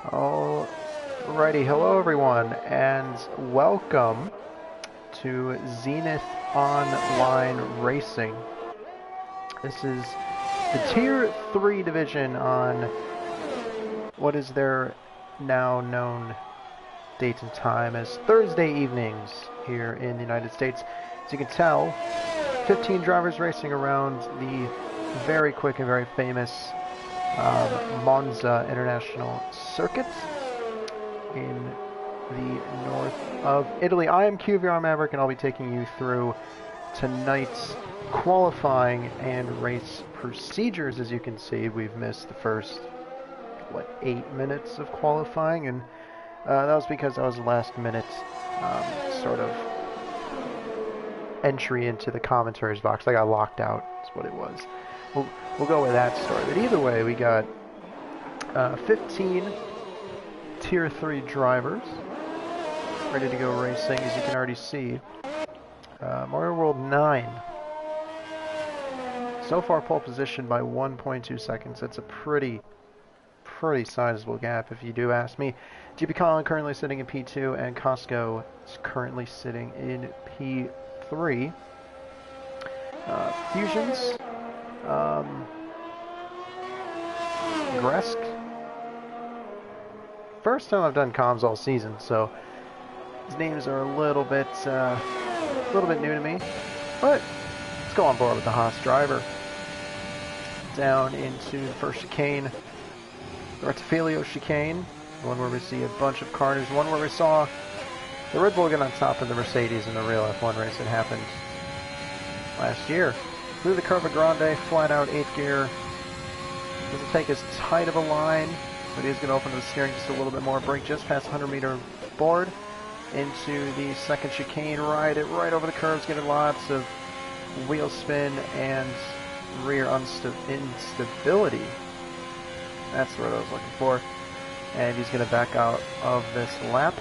Alrighty, hello everyone, and welcome to Zenith Online Racing. This is the Tier 3 division on what is their now known date and time as Thursday evenings here in the United States. As you can tell, 15 drivers racing around the very quick and very famous Monza International Circuit in the north of Italy. I am QVR Maverick, and I'll be taking you through tonight's qualifying and race procedures. As you can see, we've missed the first, 8 minutes of qualifying, and that was because I was last minute sort of entry into the commentaries box. I got locked out, is what it was. We'll go with that story. But either way, we got 15 Tier 3 drivers ready to go racing, as you can already see. Mario World 9. So far pole position by 1.2 seconds. That's a pretty sizable gap, if you do ask me. GP Colin currently sitting in P2, and Costco is currently sitting in P3. Fusions. Gresk. First time I've done comms all season, so his names are a little bit new to me. But let's go on board with the Haas driver. Down into the first chicane, the Rettifilio chicane, one where we see a bunch of carnage, one where we saw the Red Bull get on top of the Mercedes in the real F1 race that happened last year. Through the Curva Grande, flat out 8th gear. Doesn't take as tight of a line, but he is going to open the steering just a little bit more. Brake just past 100-meter board into the second chicane. Ride it right over the curves, getting lots of wheel spin and rear instability. That's what I was looking for. And he's going to back out of this lap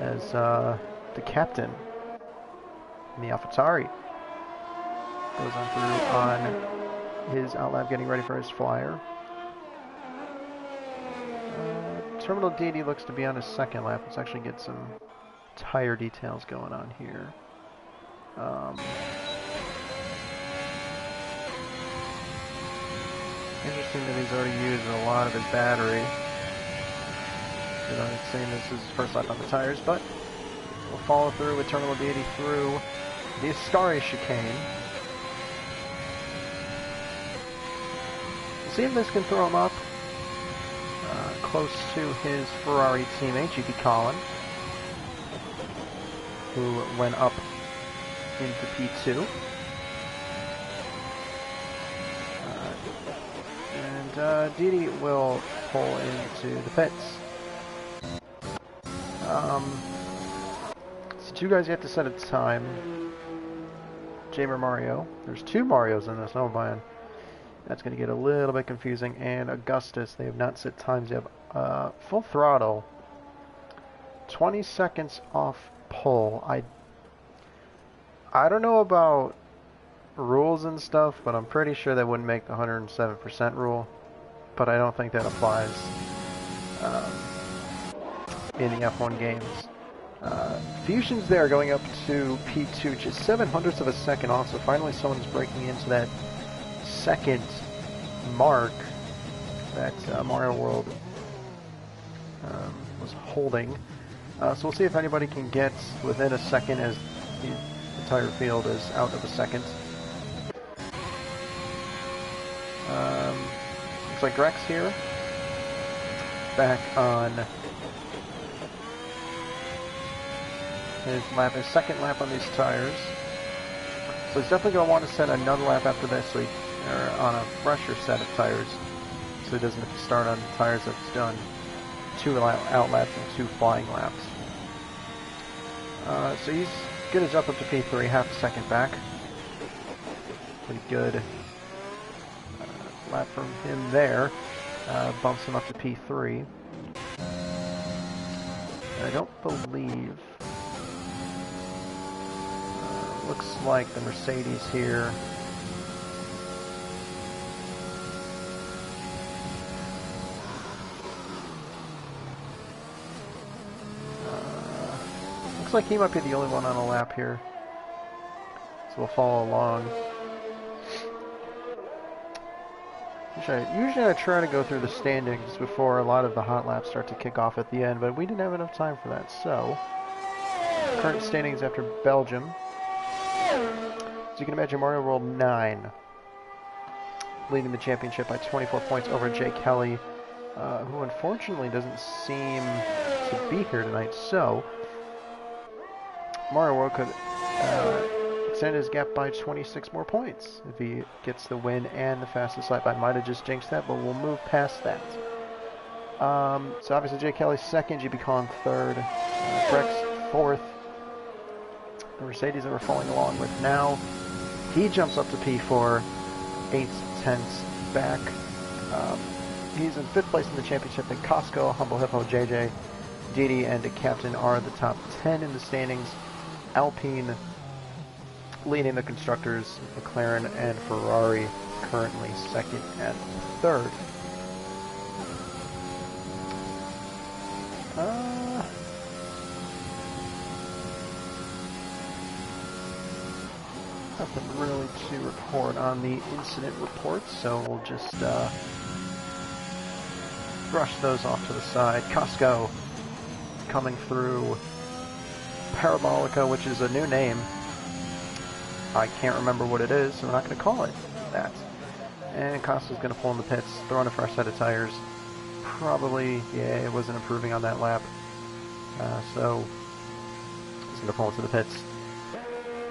as the captain in the AlphaTauri goes on through on his outlap, getting ready for his flyer. Terminal DD looks to be on his second lap. Let's actually get some tire details going on here. Interesting that he's already used a lot of his battery. It's saying this is his first lap on the tires, but we'll follow through with Terminal DD through the Ascari chicane. See if this can throw him up close to his Ferrari teammate, GP Colin, who went up into P2. And Didi will pull into the pits. So two guys yet to set a time. Jamer Mario. There's two Marios in this, oh man. That's going to get a little bit confusing. And Augustus, they have not set times yet. Full throttle. 20 seconds off pole. I don't know about rules and stuff, but I'm pretty sure that wouldn't make the 107% rule. But I don't think that applies in the F1 games. Fusion's there going up to P2, just 0.07 of a second off, so finally someone's breaking into that second mark that Mario World was holding. So we'll see if anybody can get within a second, as the entire field is out of a second. Looks like Grex here, back on his second lap on these tires. So he's definitely going to want to set another lap after this, so or on a fresher set of tires, so he doesn't have to start on tires that's done 2 out laps and 2 flying laps. So he's going to jump up to P3, half a second back. Pretty good lap from him there. Bumps him up to P3. And I don't believe... looks like the Mercedes here looks like he might be the only one on a lap here. So we'll follow along. Usually I try to go through the standings before a lot of the hot laps start to kick off at the end, but we didn't have enough time for that. So, current standings after Belgium. As you can imagine, Mario World 9, leading the championship by 24 points over Jay Kelly, who unfortunately doesn't seem to be here tonight. So, Mario World could extend his gap by 26 more points if he gets the win and the fastest lap. I might have just jinxed that, but we'll move past that. So obviously Jay Kelly's second, GB Kong third, Brex fourth. The Mercedes that we're following along with now, he jumps up to P4, 8/10 back. He's in 5th place in the championship. Then Costco, Humble Hippo, JJ, Didi, and the Captain are the top 10 in the standings. Alpine leading the constructors, McLaren and Ferrari currently second and third. Nothing really to report on the incident reports, so we'll just brush those off to the side. Costco coming through Parabolica, which is a new name. I can't remember what it is, so we're not going to call it that. And Costa's going to pull in the pits, throw in a fresh set of tires. Probably, yeah, it wasn't improving on that lap. So he's going to pull into the pits,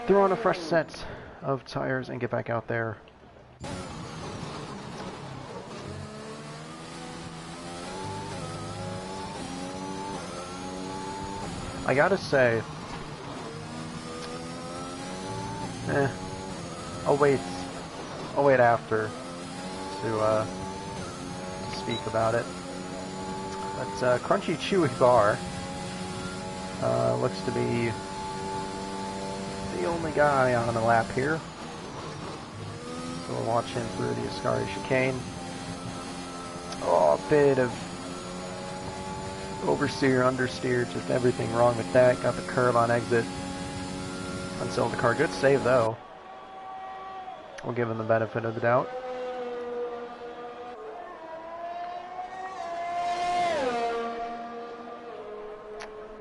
throw in a fresh set of tires, and get back out there. I gotta say, I'll wait after to speak about it. But Crunchy Chewy Bar looks to be the only guy on the lap here. So we'll watch him through the Ascari chicane. Oh, a bit of oversteer, understeer, just everything wrong with that. Got the curve on exit. Unsettled the car. Good save though. We'll give him the benefit of the doubt.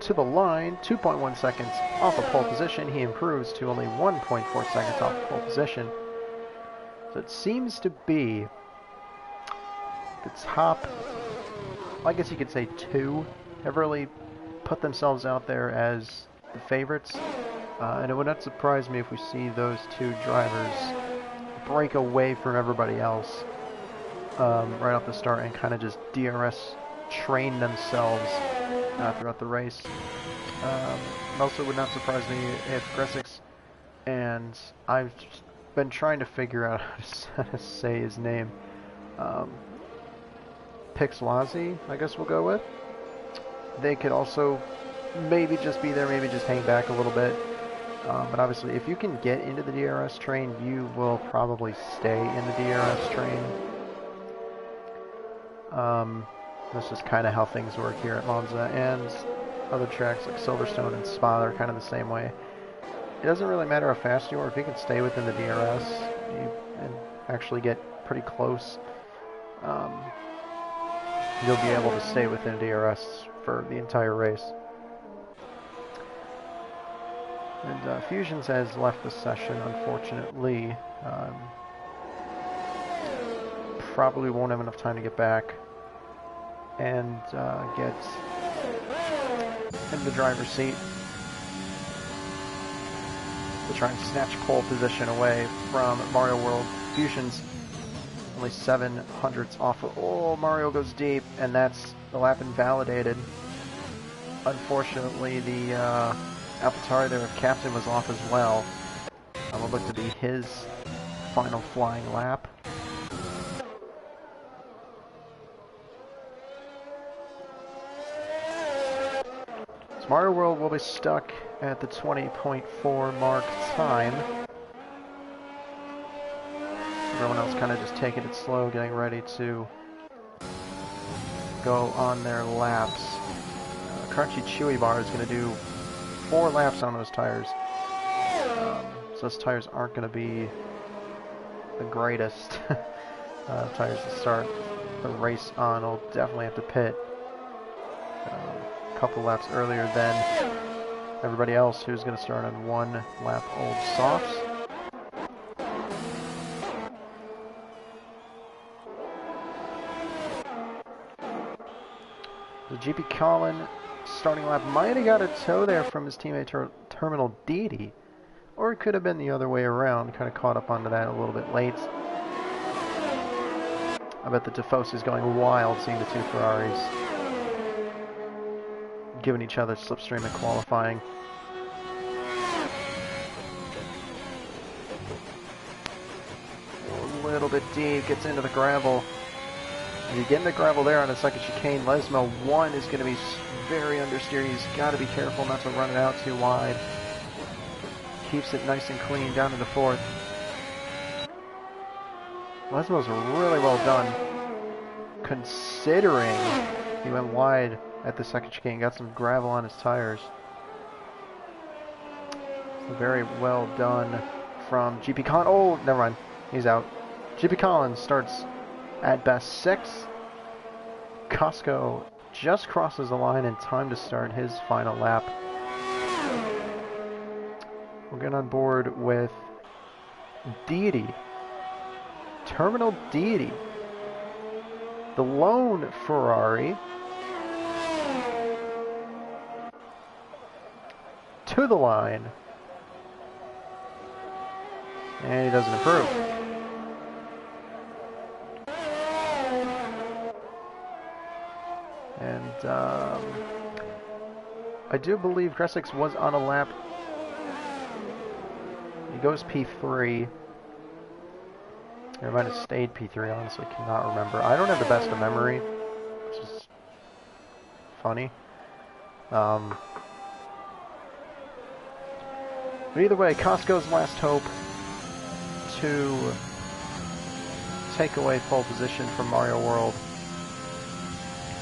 To the line, 2.1 seconds off of pole position. He improves to only 1.4 seconds off of pole position. So it seems to be the top, I guess you could say two, have really put themselves out there as the favorites. And it would not surprise me if we see those two drivers break away from everybody else right off the start and kind of just DRS train themselves throughout the race. Also would not surprise me if Gressix, and I've been trying to figure out how to say his name, Pixwazi, I guess we'll go with. They could also maybe just be there, maybe just hang back a little bit. But obviously, if you can get into the DRS train, you will probably stay in the DRS train. That's just kind of how things work here at Monza, and other tracks like Silverstone and Spa are kind of the same way. It doesn't really matter how fast you are. If you can stay within the DRS and actually get pretty close, you'll be able to stay within DRS for the entire race. And Fusions has left the session, unfortunately. Probably won't have enough time to get back and get in the driver's seat to try and snatch pole position away from Mario World. Fusions only 700ths off of, oh, Mario goes deep, and that's the lap invalidated. Unfortunately, the AlphaTauri there with Captain was off as well. It will look to be his final flying lap. So Mario World will be stuck at the 20.4 mark time. Everyone else kind of just taking it slow, getting ready to go on their laps. Crunchy Chewy Bar is going to do 4 laps on those tires. So those tires aren't going to be the greatest tires to start the race on. I'll definitely have to pit a couple laps earlier than everybody else who's going to start on 1 lap old softs. The GP Colin starting lap might have got a tow there from his teammate Terminal Didi, or it could have been the other way around. Kind of caught up onto that a little bit late. I bet the Tifosi is going wild seeing the 2 Ferraris giving each other slipstream in qualifying. A little bit deep, gets into the gravel. And you get in the gravel there on the second chicane. Lesmo 1 is going to be very understeer. He's got to be careful not to run it out too wide. Keeps it nice and clean down into 4th. Lesmo's really well done, considering he went wide at the second chicane, got some gravel on his tires. So very well done from GP Collins. Oh, never mind. He's out. GP Collins starts at best 6th. Costco just crosses the line in time to start his final lap. We'll get on board with Deity. Terminal Deity. The lone Ferrari. To the line. And he doesn't improve. And I do believe Gressix was on a lap. He goes P3. Or might have stayed P3, honestly, cannot remember. I don't have the best of memory, which is funny. But either way, Costco's last hope to take away pole position from Mario World,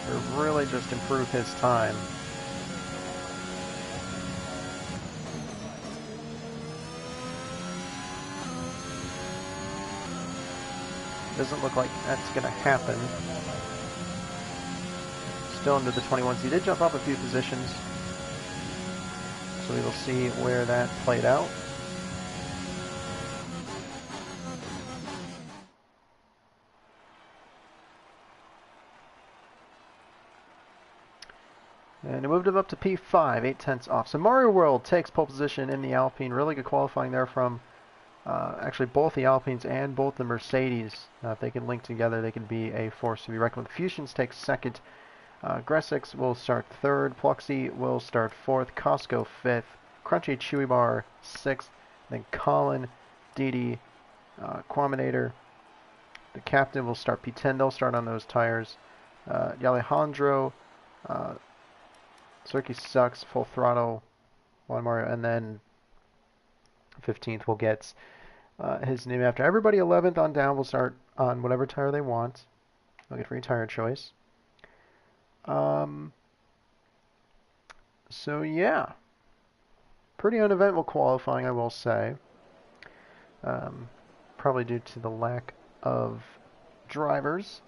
or really just improve his time. Doesn't look like that's going to happen. Still into the 21s. He did jump up a few positions, so we will see where that played out. And it moved him up to P5, 8/10 off. So Mario World takes pole position in the Alpine. Really good qualifying there from actually both the Alpines and both the Mercedes. If they can link together, they can be a force to be reckoned with. Fusions takes 2nd. Gressix will start 3rd. Pluxy will start 4th. Costco 5th. Crunchy Chewy Bar 6th. Then Colin, Didi, Quaminator. The captain will start P10. They'll start on those tires. Alejandro, Circuit Sucks, Full Throttle, Juan Mario, and then 15th will get his name after. Everybody 11th on down will start on whatever tire they want. They'll get free tire choice. So yeah, pretty uneventful qualifying, I will say. Probably due to the lack of drivers.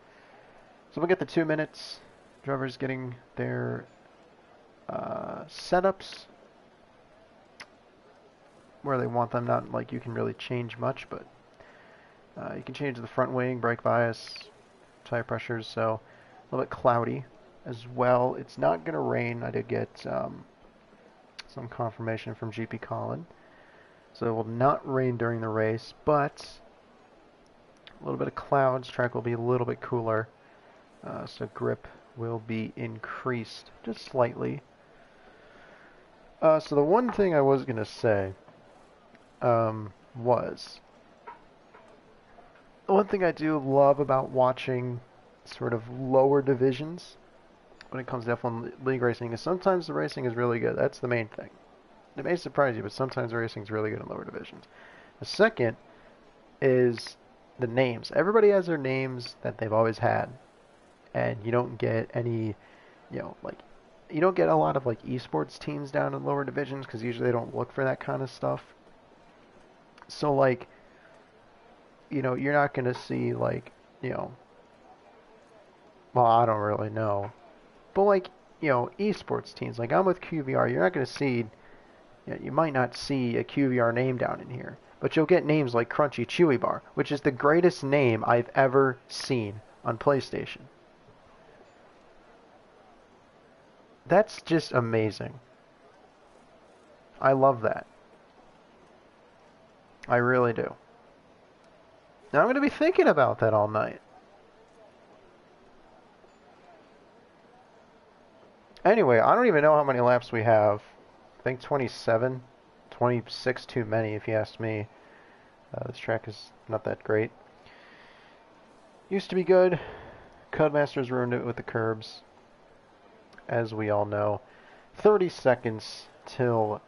So we'll get the 2 minutes. Drivers getting their setups where they want them. Not like you can really change much, but you can change the front wing, brake bias, tire pressures. So a little bit cloudy as well. It's not going to rain. I did get some confirmation from GP Colin. So it will not rain during the race, but a little bit of clouds. Track will be a little bit cooler. So grip will be increased just slightly. So the one thing I was going to say was, the one thing I do love about watching sort of lower divisions when it comes to F1 League racing is sometimes the racing is really good. That's the main thing. It may surprise you, but sometimes the racing is really good in lower divisions. The second is the names. Everybody has their names that they've always had, and you don't get any, like you don't get a lot of like esports teams down in lower divisions because usually they don't look for that kind of stuff. So like, you're not gonna see like, well, I don't really know, but like, esports teams. Like I'm with QVR, you're not gonna see, you might not see a QVR name down in here, but you'll get names like Crunchy Chewy Bar, which is the greatest name I've ever seen on PlayStation. That's just amazing. I love that. I really do. Now I'm going to be thinking about that all night. Anyway, I don't even know how many laps we have. I think 27. 26 too many if you ask me. This track is not that great. Used to be good. Codemasters ruined it with the curbs, as we all know. 30 seconds till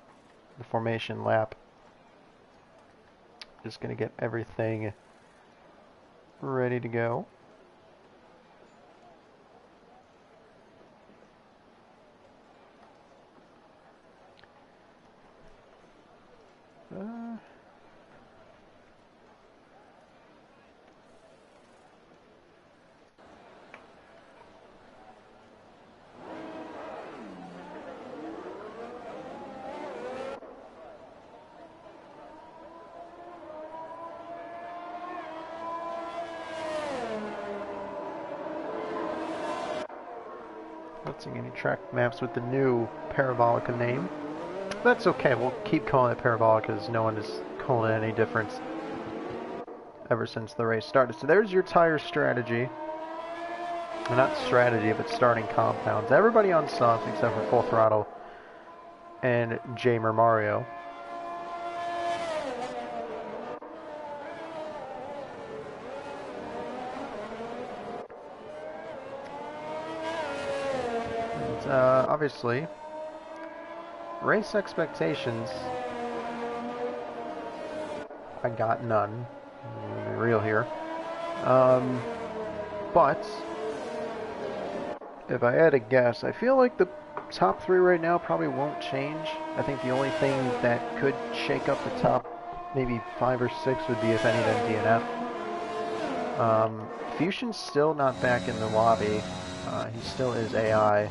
the formation lap. Just going to get everything ready to go. Not seeing any track maps with the new Parabolica name. That's okay, we'll keep calling it Parabolica because no one is calling it any difference ever since the race started. So there's your tire strategy. Well, not strategy, but starting compounds. Everybody on soft except for Full Throttle and Jamer Mario. And, obviously, race expectations, I got none. I'm gonna be real here. But if I had to guess, I feel like the top three right now probably won't change. I think the only thing that could shake up the top maybe 5 or 6 would be if any then DNF. Fusion's still not back in the lobby. He still is AI.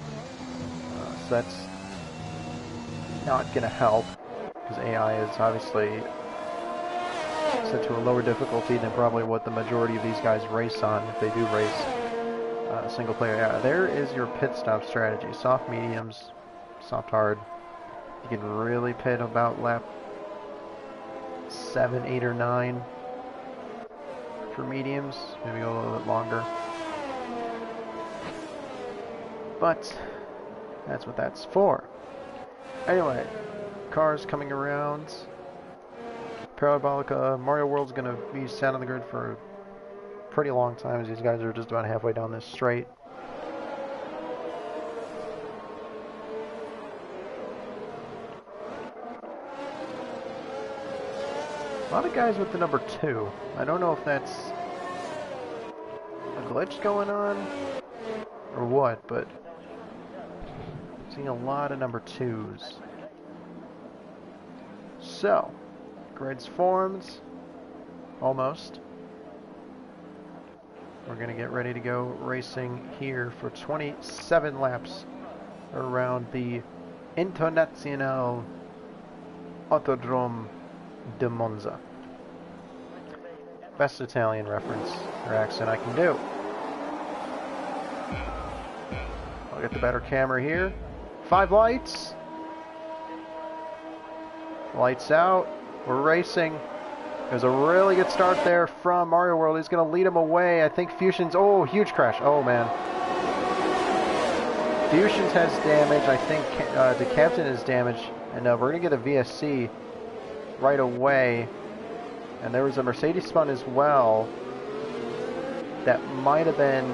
So that's not going to help because AI is obviously set to a lower difficulty than probably what the majority of these guys race on if they do race single player. Yeah, there is your pit stop strategy. Soft mediums, soft hard. You can really pit about lap 7, 8, or 9 for mediums. Maybe go a little bit longer. But that's what that's for. Anyway, cars coming around. Parabolica, Mario World's going to be sat on the grid for a pretty long time as these guys are just about halfway down this straight. A lot of guys with the number 2. I don't know if that's a glitch going on or what, but I'm seeing a lot of number 2s. So, grid's formed. Almost. We're going to get ready to go racing here for 27 laps around the Internazionale Autodrome de Monza. Best Italian reference or accent I can do. I'll get the better camera here. 5 lights. Lights out. We're racing. There's a really good start there from Mario World. He's going to lead him away. I think Fusion's... Oh, huge crash. Oh, man. Fusions has damage. I think the captain is damaged. And we're going to get a VSC right away. And there was a Mercedes spun as well. That might have been...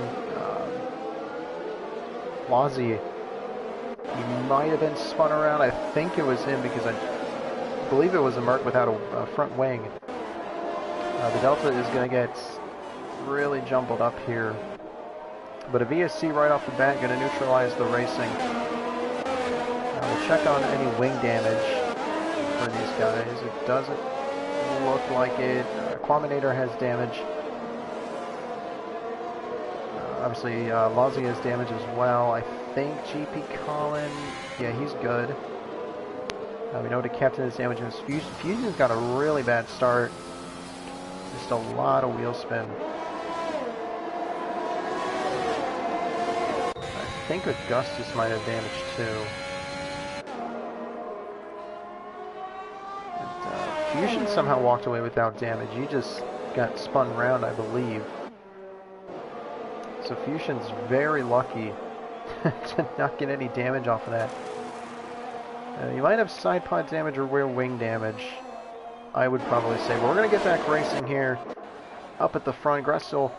Lazzi. He might have been spun around. I think it was him because I believe it was a Merc without a front wing. The Delta is going to get really jumbled up here. But a VSC right off the bat going to neutralize the racing. We'll check on any wing damage for these guys. It doesn't look like it. Quaminator has damage. Obviously, Lozzie has damage as well. I think GP Colin, yeah, he's good. We know the captain has damage in his Fusion. Fusion's got a really bad start. Just a lot of wheel spin. I think Augustus might have damage too. And, Fusion somehow walked away without damage. He just got spun around, I believe. So Fusion's very lucky to not get any damage off of that. You might have side pod damage or rear wing damage, I would probably say. But we're going to get back racing here. Up at the front, Gressel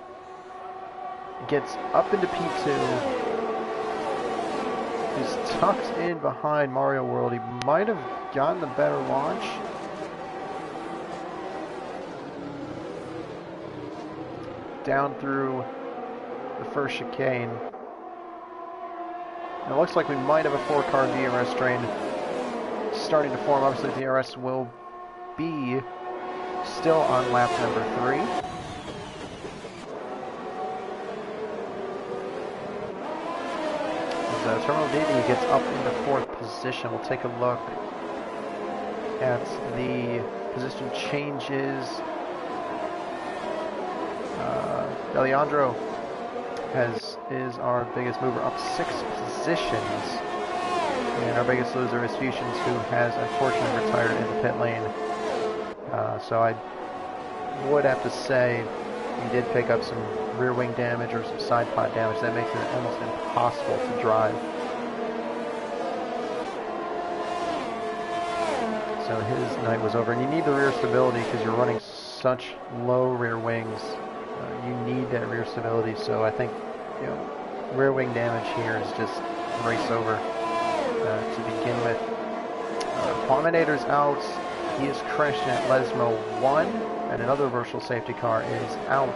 gets up into P2. He's tucked in behind Mario World. He might have gotten the better launch. Down through the first chicane. It looks like we might have a 4-car DRS train starting to form. Obviously, DRS will be still on lap number 3. As Terminal DD gets up into 4th position, we'll take a look at the position changes. Deliandro is our biggest mover, up 6 positions. And our biggest loser is Fusions, who has unfortunately retired in the pit lane. So I would have to say he did pick up some rear wing damage or some side pod damage. That makes it almost impossible to drive. So his night was over. And you need the rear stability because you're running such low rear wings. You need that rear stability. So I think, you know, rear wing damage here is just race over. To begin with, Quaminator's out. He is crashing at Lesmo 1, and another virtual safety car is out.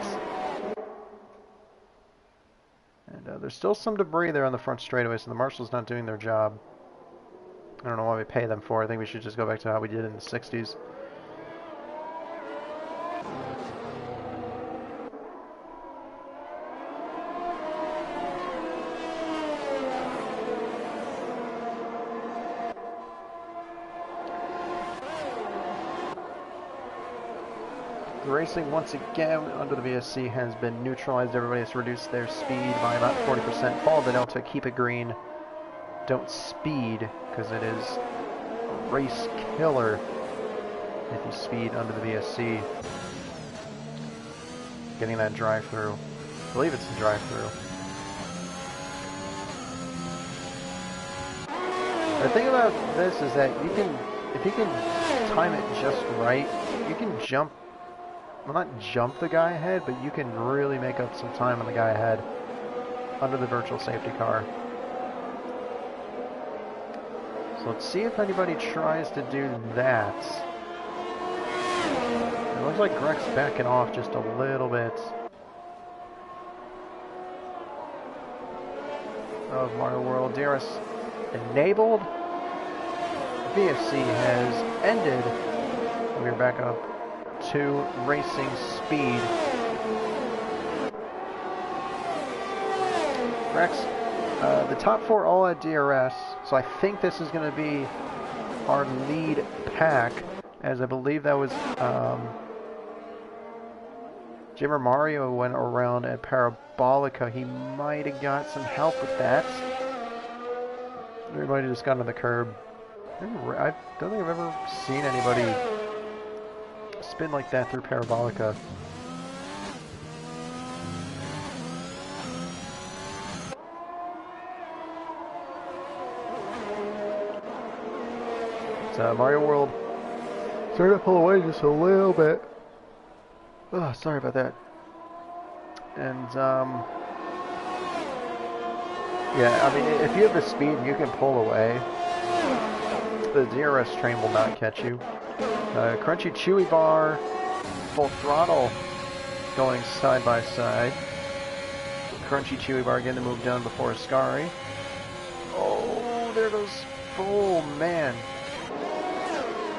And there's still some debris there on the front straightaway, so the marshal's not doing their job. I don't know why we pay them for. I think we should just go back to how we did in the 60s. Racing once again under the VSC has been neutralized. Everybody has reduced their speed by about 40%. Follow the delta, keep it green. Don't speed, because it is a race killer if you speed under the VSC. Getting that drive-through. I believe it's a drive-through. The thing about this is that you can, if you can time it just right, you can jump. Well, not jump the guy ahead, but you can really make up some time on the guy ahead under the virtual safety car. So let's see if anybody tries to do that. It looks like Greg's backing off just a little bit of Mario World. DRS enabled. VFC has ended. We're back up to racing speed. Rex, the top 4 all at DRS, so I think this is going to be our lead pack, as I believe that was Jimmer Mario went around at Parabolica. He might have some help with that. Or he might have just gotten to the curb. I don't think I've ever seen anybody spin like that through Parabolica. Mario World started to pull away just a little bit. Oh, sorry about that. And yeah, I mean, if you have the speed and you can pull away, the DRS train will not catch you. Crunchy Chewy Bar, full throttle, going side by side. Crunchy Chewy Bar getting the move done before Ascari. Oh, there goes Oh, man.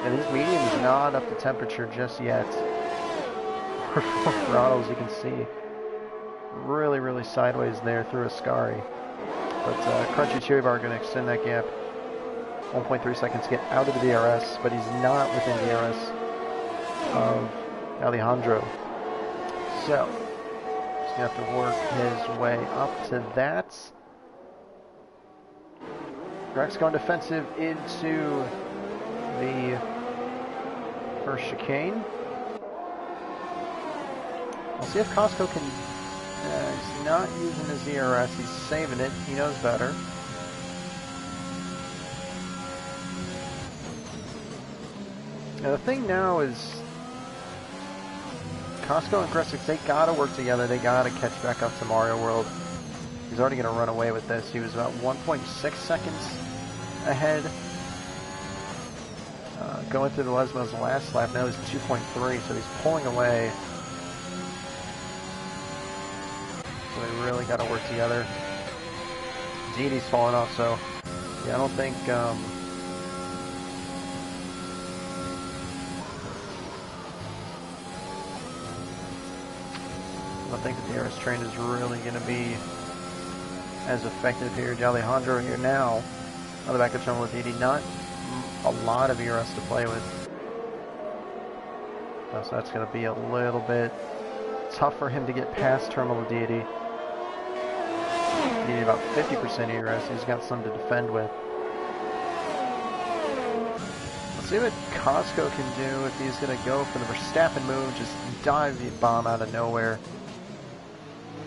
And his medium's not up to temperature just yet. Throttles, you can see, really, really sideways there through Ascari. But Crunchy Chewy Bar going to extend that gap. 1.3 seconds to get out of the DRS, but he's not within DRS of Alejandro. So, he's going to have to work his way up to that. Greg's going defensive into the first chicane. We'll see if Costco can... he's not using his DRS. He's saving it. He knows better. Now the thing now is Costco and Gressix, they gotta work together. They gotta catch back up to Mario World. He's already gonna run away with this. He was about 1.6 seconds ahead going through the Lesmo's last lap. Now he's 2.3, so he's pulling away. So they really gotta work together. Dini's falling off, so yeah, I don't think the DRS train is really going to be as effective here. Alejandro here now on the back of Terminal Didi. Not a lot of DRS to play with. So that's going to be a little bit tough for him to get past Terminal Didi. Need about 50% DRS. He's got some to defend with. Let's see what Costco can do if he's going to go for the Verstappen move. Just dive the bomb out of nowhere.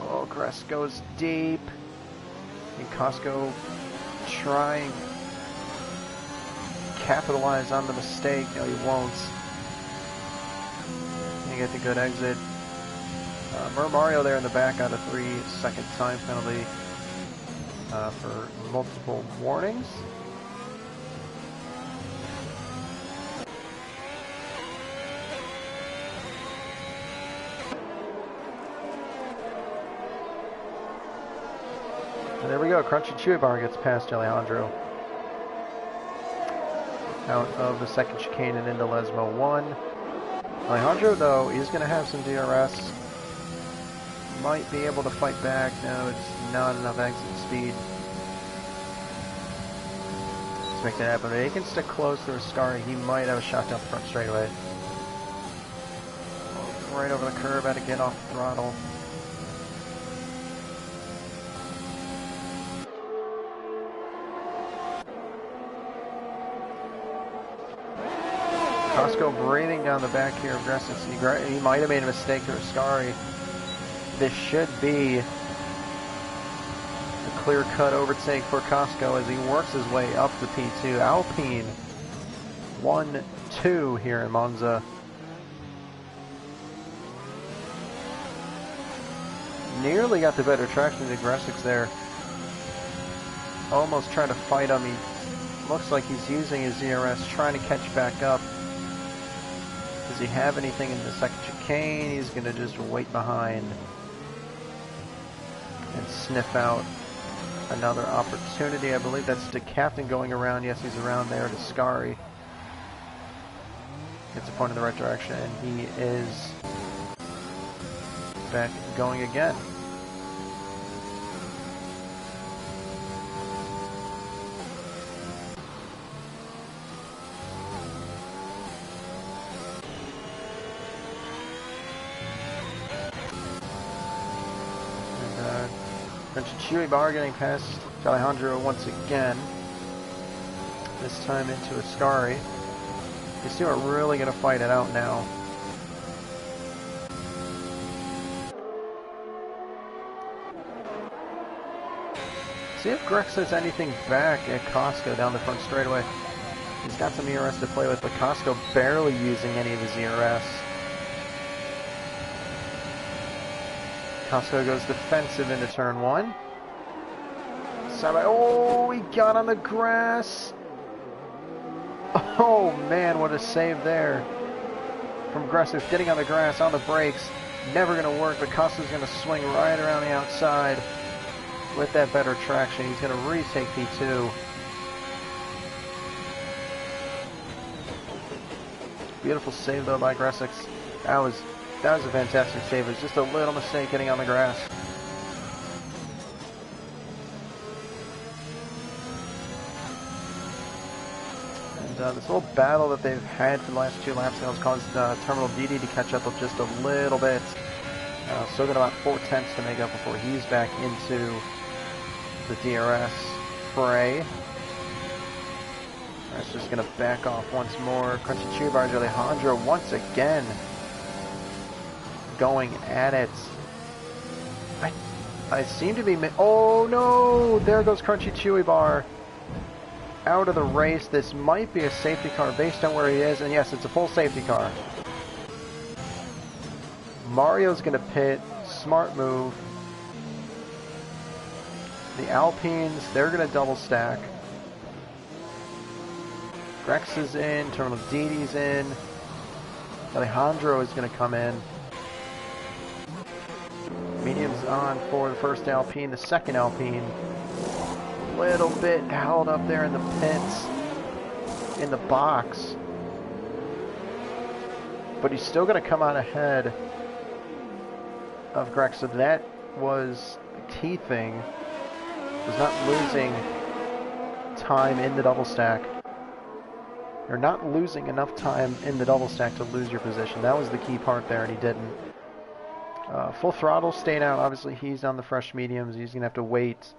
Oh, Gress goes deep. And Costco try and capitalize on the mistake. No, he won't. You get the good exit. Mario there in the back got a 3-second time penalty for multiple warnings. And there we go, Crunchy Chewy Bar gets past Alejandro. Out of the second chicane and into Lesmo 1. Alejandro, though, is going to have some DRS. Might be able to fight back. No, it's not enough exit speed to make that happen. But he can stick close to Ascari. He might have a shot down the front straightaway. Right over the curb, had to get off the throttle. Costco breathing down the back here of Gressix. He might have made a mistake to Ascari. This should be a clear-cut overtake for Costco as he works his way up the P2. Alpine 1-2 here in Monza. Nearly got the better traction than Gressix there. Almost trying to fight him. He looks like he's using his DRS, trying to catch back up. Does he have anything in the second chicane? He's going to just wait behind and sniff out another opportunity. I believe that's the captain going around. Yes, he's around there to Ascari. Gets a point in the right direction, and he is back going again. Chewy Bar getting past Alejandro once again. This time into Ascari. These two are really going to fight it out now. See if Grex has anything back at Costco down the front straightaway. He's got some ERS to play with, but Costco barely using any of his ERS. Costco goes defensive into turn 1. Oh, he got on the grass. Oh man, what a save there from Aggressive. Getting on the grass, on the brakes. Never going to work, but Costco's going to swing right around the outside with that better traction. He's going to retake P2. Beautiful save though by Gressix. That was a fantastic save. It was just a little mistake getting on the grass. And this little battle that they've had for the last 2 laps has caused Terminal DD to catch up with just a little bit. Still got about 4 tenths to make up before he's back into the DRS fray. That's just going to back off once more. Crunchy Chewy Bars, Alejandro once again going at it. I seem to be... Oh no! There goes Crunchy Chewy Bar. Out of the race. This might be a safety car based on where he is. And yes, it's a full safety car. Mario's going to pit. Smart move. The Alpines, they're going to double stack. Rex is in, Terminal DD's in, Alejandro is going to come in. Medium's on for the first Alpine, the second Alpine. A little bit held up there in the pits, in the box. But he's still going to come out ahead of Greg, so that was the key thing, was not losing time in the double stack. You're not losing enough time in the double stack to lose your position. That was the key part there, and he didn't. Full throttle stayed out. Obviously, he's on the fresh mediums. He's going to have to wait,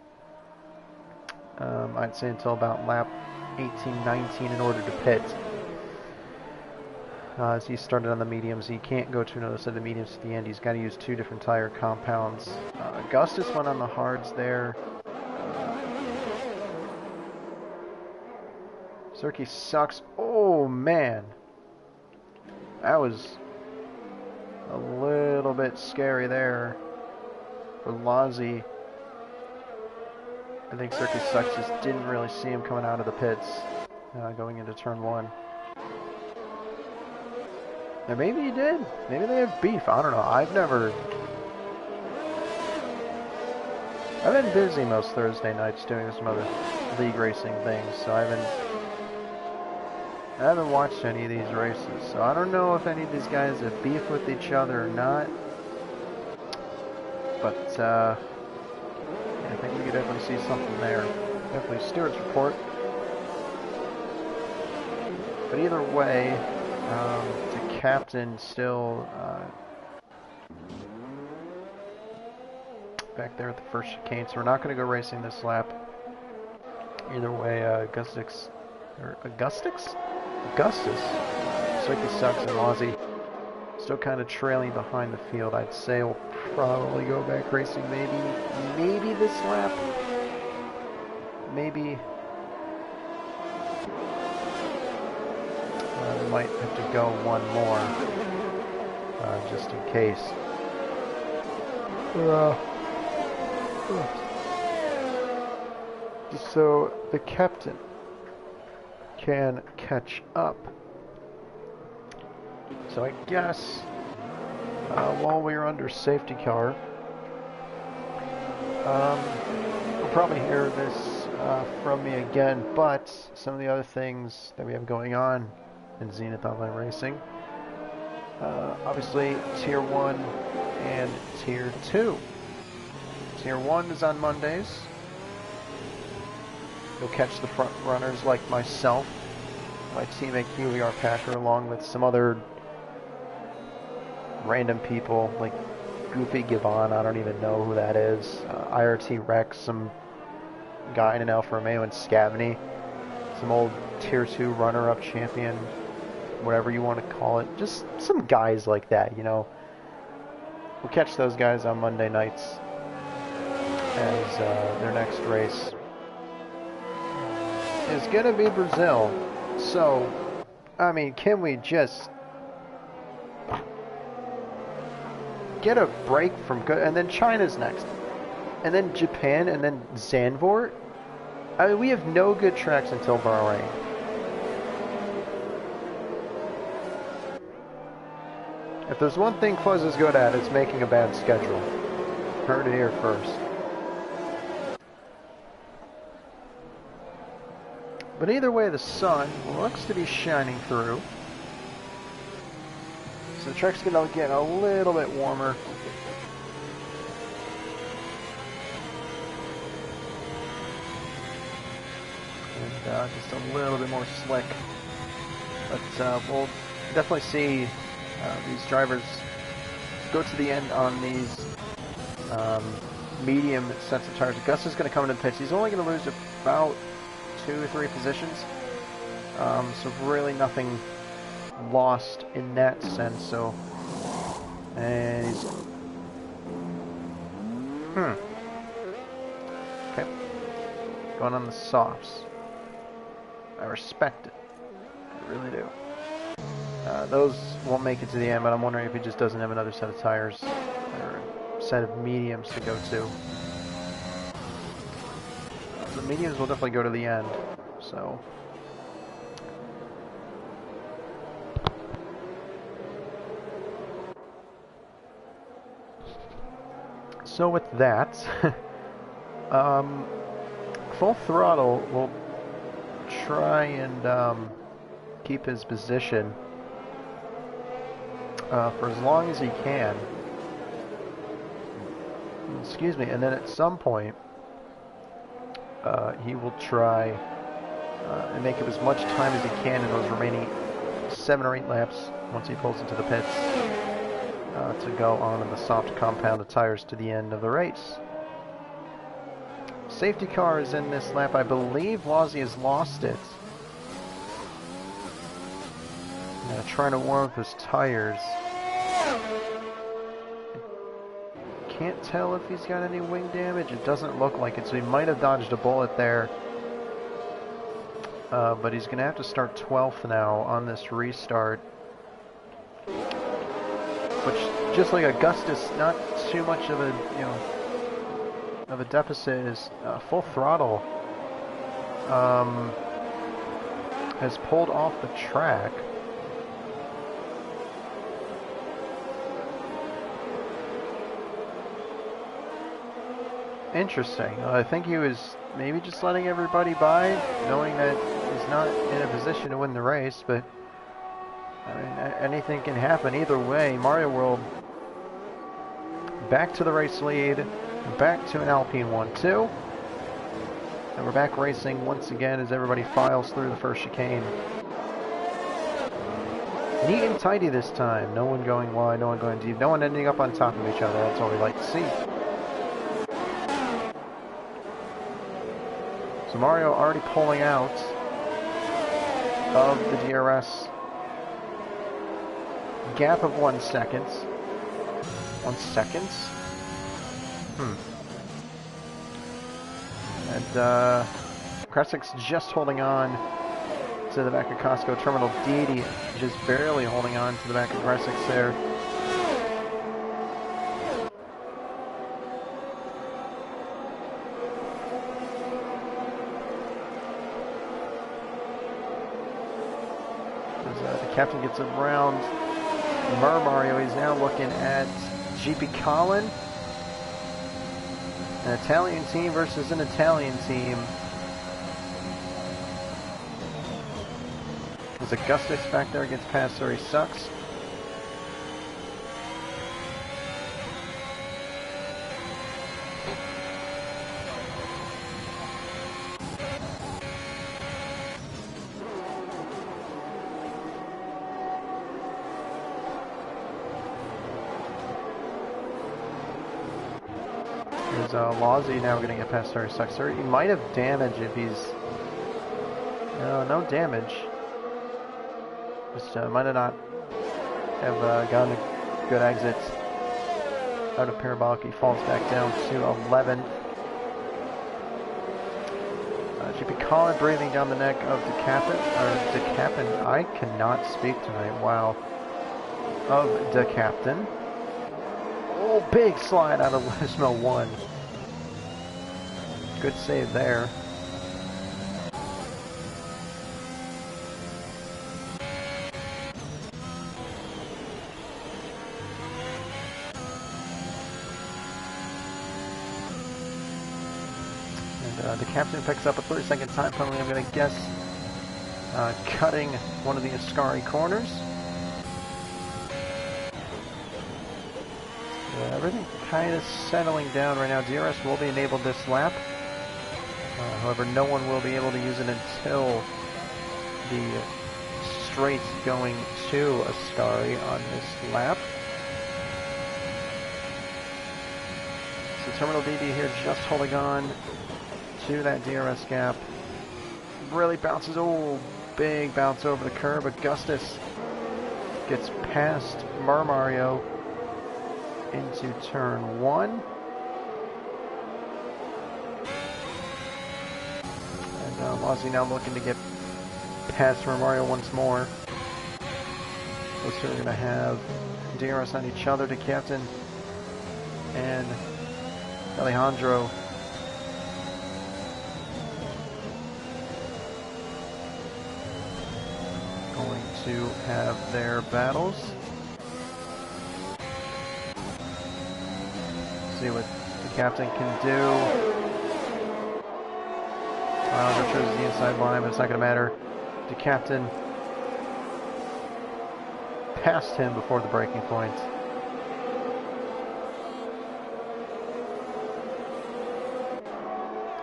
I'd say, until about lap 18, 19 in order to pit. As he started on the mediums, he can't go to another set of the mediums to the end. He's got to use 2 different tire compounds. Augustus went on the hards there. Cirque sucks. Oh, man. That was a little bit scary there for Lozzie. I think Cirque sucks just didn't really see him coming out of the pits going into turn 1. Or maybe he did. Maybe they have beef. I don't know. I've been busy most Thursday nights doing some other league racing things, so I haven't watched any of these races, so I don't know if any of these guys have beef with each other or not. But yeah, I think we could definitely see something there. Definitely Stewart's report. But either way, the captain still back there at the first chicane, so we're not going to go racing this lap. Either way, Augustus, Cirque sucks, and Lozzie still kind of trailing behind the field. I'd say we'll probably go back racing maybe this lap. Maybe we might have to go one more just in case. So the captain can catch up. So I guess while we're under safety car, we'll probably hear this from me again, but some of the other things that we have going on in Zenith Online Racing, obviously Tier 1 and Tier 2. Tier 1 is on Mondays. You'll catch the front runners like myself, my teammate QER Packer, along with some other random people like Goofy Givon, I don't even know who that is, IRT Rex, some guy in an Alfa Romeo, and Scavney, some old Tier 2 runner-up champion, whatever you want to call it, just some guys like that, you know. We'll catch those guys on Monday nights as their next race is going to be Brazil. So, I mean, can we just get a break from good? And then China's next. And then Japan, and then Zandvoort. I mean, we have no good tracks until Bahrain. If there's one thing Fuzz is good at, it's making a bad schedule. Heard it here first. But either way, the sun looks to be shining through. So the track's going to get a little bit warmer. And just a little bit more slick. But we'll definitely see these drivers go to the end on these medium sets of tires. Gus is going to come into the pits. He's only going to lose about 2 or 3 positions. So really nothing lost in that sense. So, and he's okay, going on the softs. I respect it. I really do. Those won't make it to the end, but I'm wondering if he just doesn't have another set of tires or a set of mediums to go to. The mediums will definitely go to the end. So with that, full throttle will try and keep his position for as long as he can. Excuse me, and then at some point he will try and make up as much time as he can in those remaining 7 or 8 laps once he pulls into the pits to go on in the soft compounded tires to the end of the race. Safety car is in this lap. I believe Wazzy has lost it. Trying to warm up his tires. Can't tell if he's got any wing damage. It doesn't look like it, so he might have dodged a bullet there. But he's going to have to start 12th now on this restart. Which, just like Augustus, not too much of a deficit. Is full throttle has pulled off the track. Interesting. I think he was maybe just letting everybody by, knowing that he's not in a position to win the race, but I mean, anything can happen either way. Mario World back to the race lead, back to an Alpine 1-2, and we're back racing once again as everybody files through the first chicane. Neat and tidy this time. No one going wide, no one going deep, no one ending up on top of each other. That's what we like to see. So Mario already pulling out of the DRS. Gap of 1 second. 1 second? And Kressik's just holding on to the back of Costco Terminal D, just barely holding on to the back of Kressik's there. The captain gets around Mario. He's now looking at GP Colin. An Italian team versus an Italian team. As Augustus back there gets past where he sucks. Lozzie now going to get past where he sucks. He might have damage if he's... No damage. Just might have not have gotten a good exit out of Parabolic. He falls back down to 11th. GP Colin breathing down the neck of DeCapin. I cannot speak tonight. Wow. Of DeCaptain. Oh, big slide out of Lismo 1. Good save there. And the captain picks up a 30-second time penalty, I'm going to guess, cutting one of the Ascari corners. Everything kind of settling down right now. DRS will be enabled this lap. However, no one will be able to use it until the straight going to Ascari on this lap. So Terminal DD here just holding on to that DRS gap. Really bounces, oh, big bounce over the curb. Augustus gets past Mario into turn 1. And Lozzie now looking to get past Mario once more. Those two are going to have DRS on each other. To Captain and Alejandro. Going to have their battles. See what the Captain can do. Alejandro chose the inside line, but it's not going to matter. The Captain passed him before the braking point.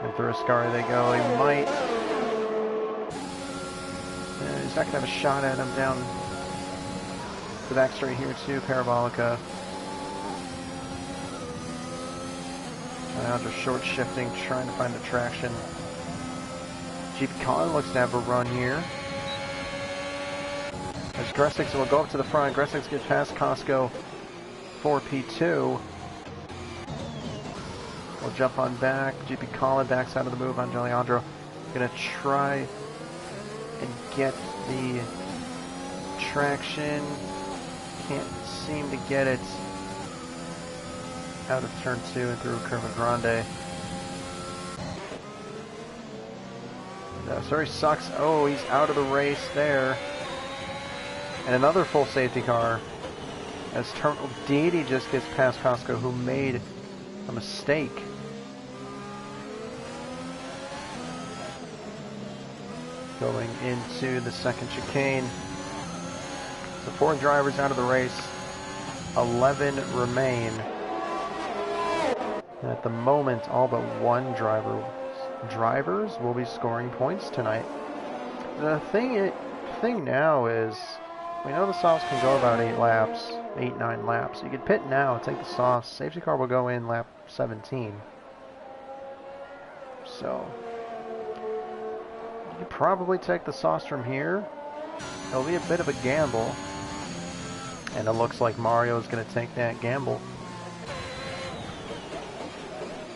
And through Ascari they go. He might. He's not going to have a shot at him down the back straight here too. Parabolica. Alejandro short shifting, trying to find the traction. Jeep Con looks to have a run here. As Gressix will go up to the front. Gressix gets past Costco for P2. We'll jump on back. GP Colin backs out of the move on Alejandro. Gonna try and get the traction. Can't seem to get it out of turn 2 and through Curva Grande. Sorry, sucks. Oh, he's out of the race there. And another full safety car. As Terminal Deity just gets past Costco, who made a mistake. Going into the second chicane. So 4 drivers out of the race. 11 remain. And at the moment, all but 1 drivers will be scoring points tonight. The thing now is, we know the softs can go about 8-9 laps. You could pit now, take the softs. Safety car will go in lap 17. So, you could probably take the softs from here. It'll be a bit of a gamble. And it looks like Mario is going to take that gamble.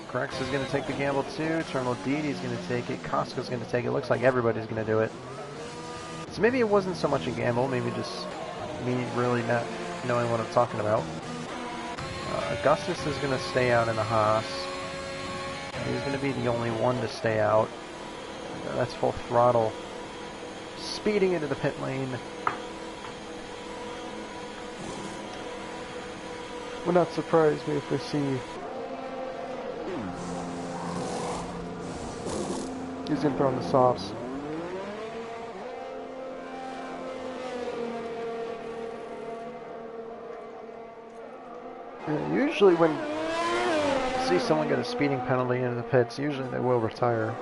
Grex is going to take the gamble too. Terminal DD is going to take it. Costco's going to take it. Looks like everybody's going to do it. So maybe it wasn't so much a gamble. Maybe just me really not knowing what I'm talking about. Augustus is going to stay out in the Haas. He's going to be the only one to stay out. That's full throttle. Speeding into the pit lane. Would not surprise me if we see. He's going to throw in the softs. And usually when you see someone get a speeding penalty into the pits, usually they will retire.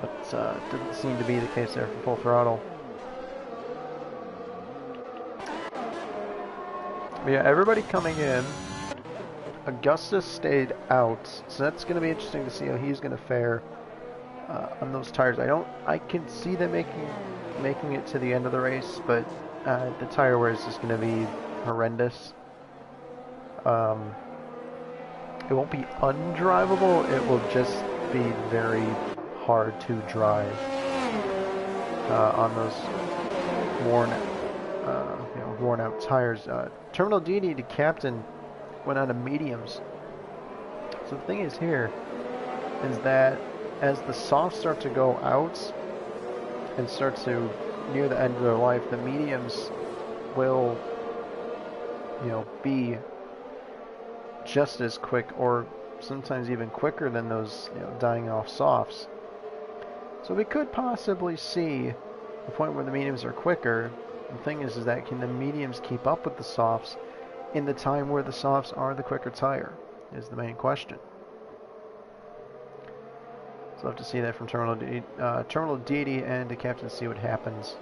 But didn't seem to be the case there for full throttle. But yeah, everybody coming in. Augustus stayed out, so that's going to be interesting to see how he's going to fare on those tires. I can see them making it to the end of the race, but the tire wear is just going to be horrendous. It won't be undrivable, it will just be very hard to drive on those worn out tires. Terminal DD to Captain went out of mediums. So the thing is here is that as the softs start to go out and start to near the end of their life, the mediums will, be just as quick or sometimes even quicker than those, dying off softs. So we could possibly see a point where the mediums are quicker. The thing is that can the mediums keep up with the softs? in the time where the softs are the quicker tire, is the main question. So we'll have to see that from Terminal Deity and the captain, see what happens.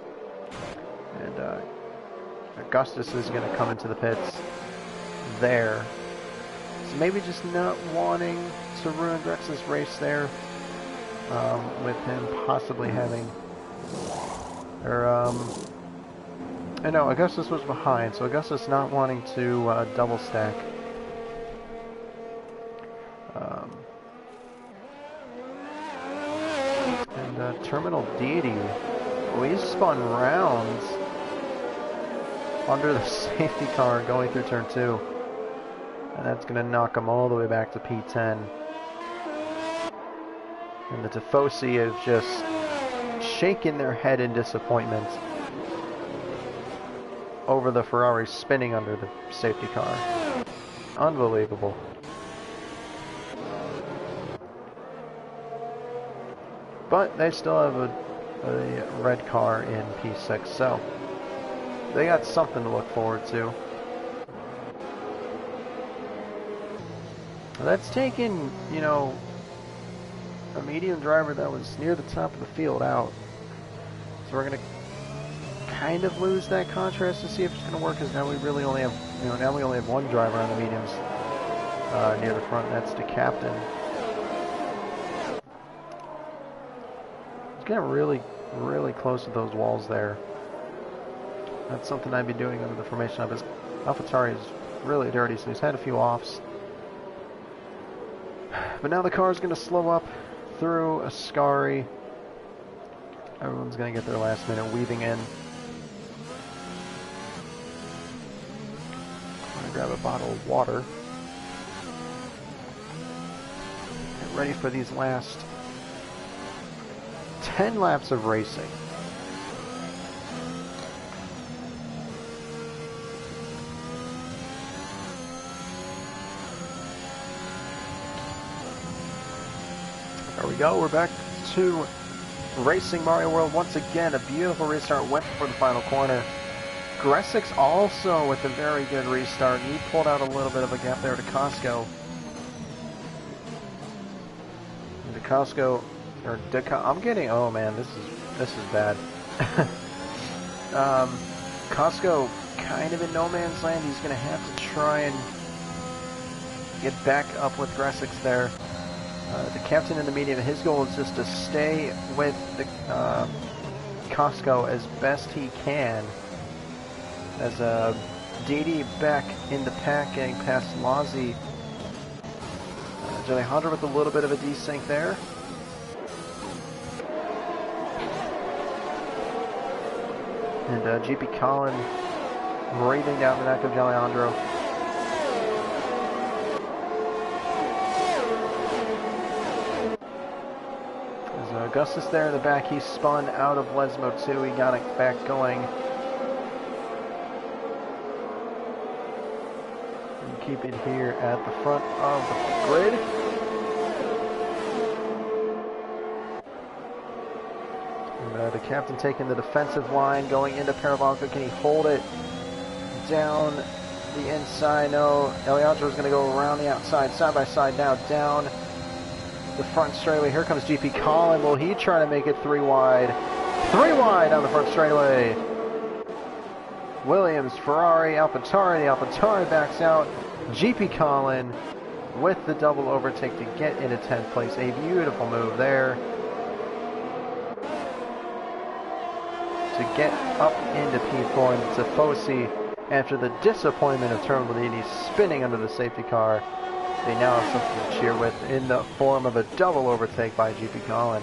And Augustus is going to come into the pits there. So maybe just not wanting to ruin Grex's race there, with him possibly having, I know Augustus was behind, so Augustus not wanting to double stack. And Terminal Deity, we spun rounds under the safety car going through turn 2. And that's going to knock him all the way back to P10. And the Tifosi have just shaken their head in disappointment over the Ferrari spinning under the safety car. Unbelievable. But they still have a red car in P6, so they got something to look forward to. That's taken, you know, a medium driver that was near the top of the field out. So we're going to kind of lose that contrast to see if it's going to work, because now we really only have, you know, now we only have one driver on the mediums near the front, and that's the captain. It's getting really, really close to those walls there. That's something I'd be doing under the formation of his. AlphaTauri is really dirty, so he's had a few offs. But now the car is going to slow up through Ascari. Everyone's going to get their last minute weaving in. I'm going to grab a bottle of water. Get ready for these last 10 laps of racing. There we go, we're back to racing Mario World once again. A beautiful restart, went for the final corner. Gressix also with a very good restart. He pulled out a little bit of a gap there to Costco. I'm getting, oh man, this is bad. Costco kind of in no man's land. He's going to have to try and get back up with Gressix there. The captain in the medium, his goal is just to stay with the Costco as best he can. As Didi back in the pack, getting past Lazzi. Alejandro with a little bit of a desync there. And GP Colin breathing down the neck of Alejandro. Augustus there in the back, he spun out of Lesmo 2, he got it back going. And keep it here at the front of the grid. And the captain taking the defensive line, going into Parabolica. Can he hold it down the inside? No, Alejandro's going to go around the outside, side by side now, down the front straightaway. Here comes GP Colin. Will he try to make it 3 wide? 3 wide on the front straightaway. Williams, Ferrari, AlphaTauri. The AlphaTauri backs out. GP Colin with the double overtake to get into 10th place. A beautiful move there to get up into P4. And Tifosi, after the disappointment of Terminal Deity spinning under the safety car, they now have something to cheer with in the form of a double overtake by GP Colin.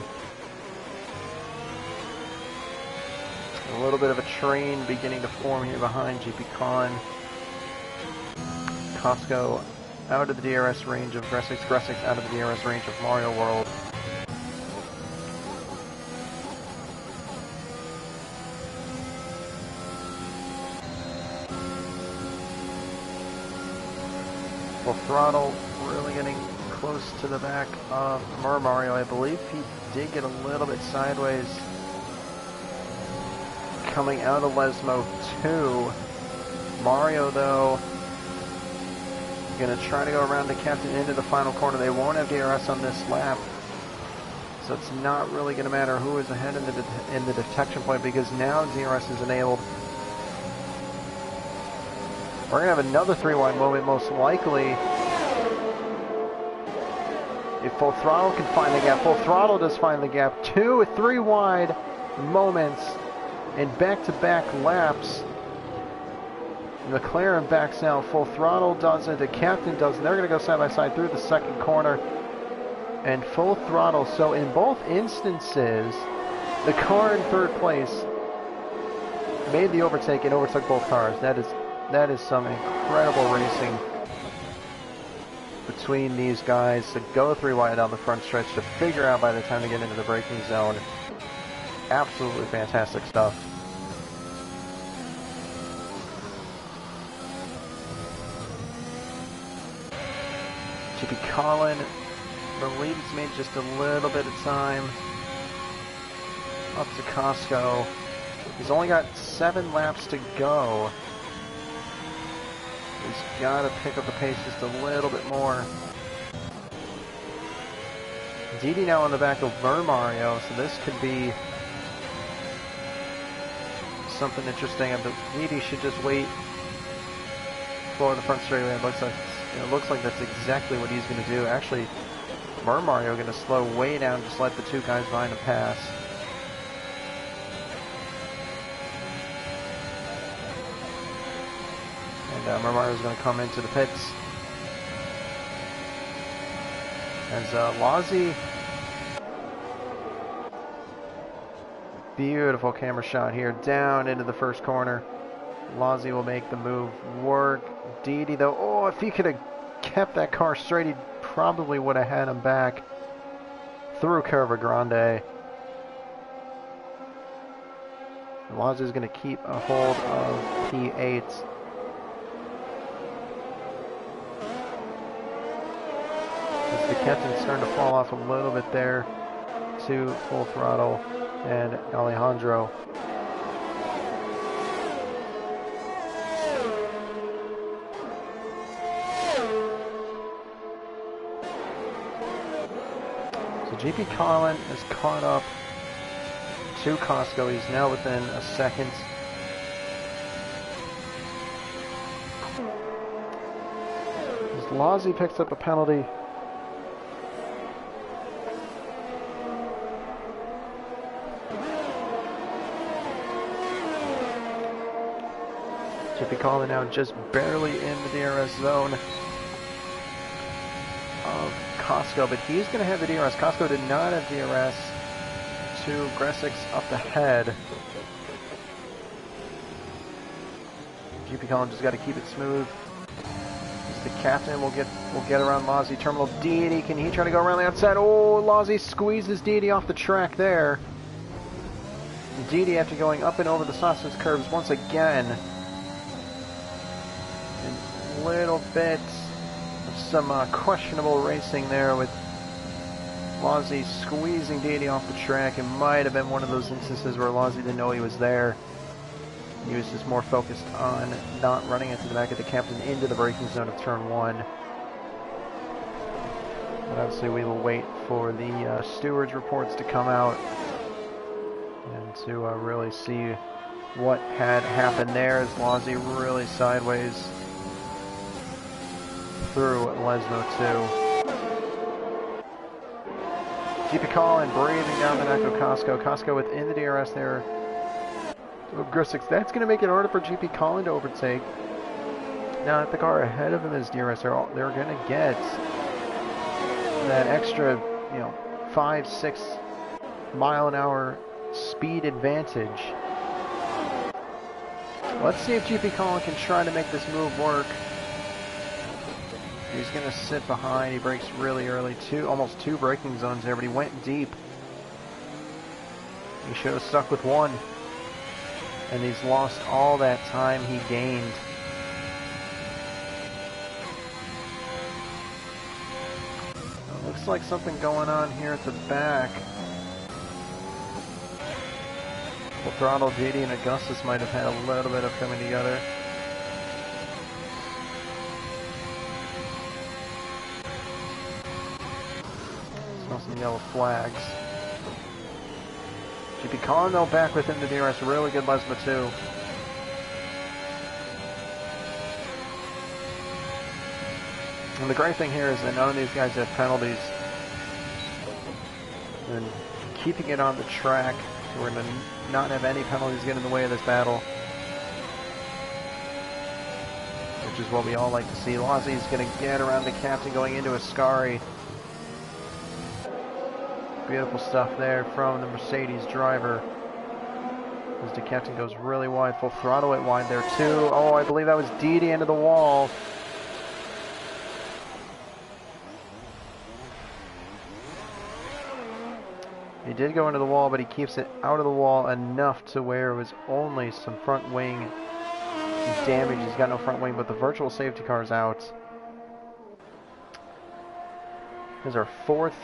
A little bit of a train beginning to form here behind GP Colin. Costco out of the DRS range of Gressix. Gressix out of the DRS range of Mario World. Full throttle, really getting close to the back of Mario. I believe he did get a little bit sideways coming out of Lesmo 2. Mario, though, going to try to go around the captain into the final corner. They won't have DRS on this lap. So it's not really going to matter who is ahead in the detection point because now DRS is enabled. We're going to have another 3-wide moment most likely. If Full Throttle can find the gap, Full Throttle does find the gap. 2 3-wide moments in back-to-back laps. McLaren backs out, Full Throttle doesn't, the captain doesn't. They're going to go side by side through the second corner. And Full Throttle, so in both instances, the car in third place made the overtake and overtook both cars. That is some incredible racing between these guys to go 3-wide down the front stretch to figure out by the time they get into the braking zone. Absolutely fantastic stuff. GP Colin, I believe it's made just a little bit of time. Up to Costco. He's only got 7 laps to go. He's got to pick up the pace just a little bit more. Didi now on the back of Mario, so this could be something interesting. Didi should just wait for the front straightaway. It looks like that's exactly what he's going to do. Actually, Mario going to slow way down, just let the 2 guys behind him pass. And Mario's going to come into the pits. As Lozzie, beautiful camera shot here, down into the first corner. Lozzie will make the move work. Didi though, oh, if he could have kept that car straight, he probably would have had him back through Curva Grande. Lozzie is going to keep a hold of P8. As the captain's starting to fall off a little bit there to Full Throttle and Alejandro. So GP Colin is caught up to Costco. He's now within a second. As Lozzie picks up a penalty. GP Colin now just barely in the DRS zone of Costco, but he's going to have the DRS. Costco did not have DRS to Gressix up the head. GP Colin just got to keep it smooth. The captain will get around Lozzie. Terminal Didi, can he try to go around the outside? Oh, Lozzie squeezes Didi off the track there. Didi after going up and over the sausage curves once again. A little bit of some questionable racing there with Lozzie squeezing Didi off the track. It might have been one of those instances where Lozzie didn't know he was there. He was just more focused on not running into the back of the captain into the braking zone of turn 1. But obviously we will wait for the stewards' reports to come out and to really see what had happened there as Lozzie really sideways through Lesno 2. GP Colin breathing down the neck of Costco. Costco within the DRS there. Grissix, that's going to make it harder for GP Colin to overtake. Now, if the car ahead of him is DRS, they're going to get that extra, 5-6 mile an hour speed advantage. Let's see if GP Colin can try to make this move work. He's going to sit behind. He brakes really early. Almost two braking zones there, but he went deep. He should have stuck with one. And he's lost all that time he gained. Looks like something going on here at the back. Full Throttle, JD, and Augustus might have had a little bit of coming together. Saw some yellow flags. GP Colin though back within the DRS. Really good Lesma too. And the great thing here is that none of these guys have penalties. And keeping it on the track, so we're going to not have any penalties get in the way of this battle. Which is what we all like to see. Lozzie's going to get around the captain going into Ascari. Beautiful stuff there from the Mercedes driver. As the captain goes really wide, full throttle it wide there too. Oh, I believe that was Didi into the wall. He did go into the wall, but he keeps it out of the wall enough to where it was only some front wing damage. He's got no front wing, but the virtual safety car is out. This is our fourth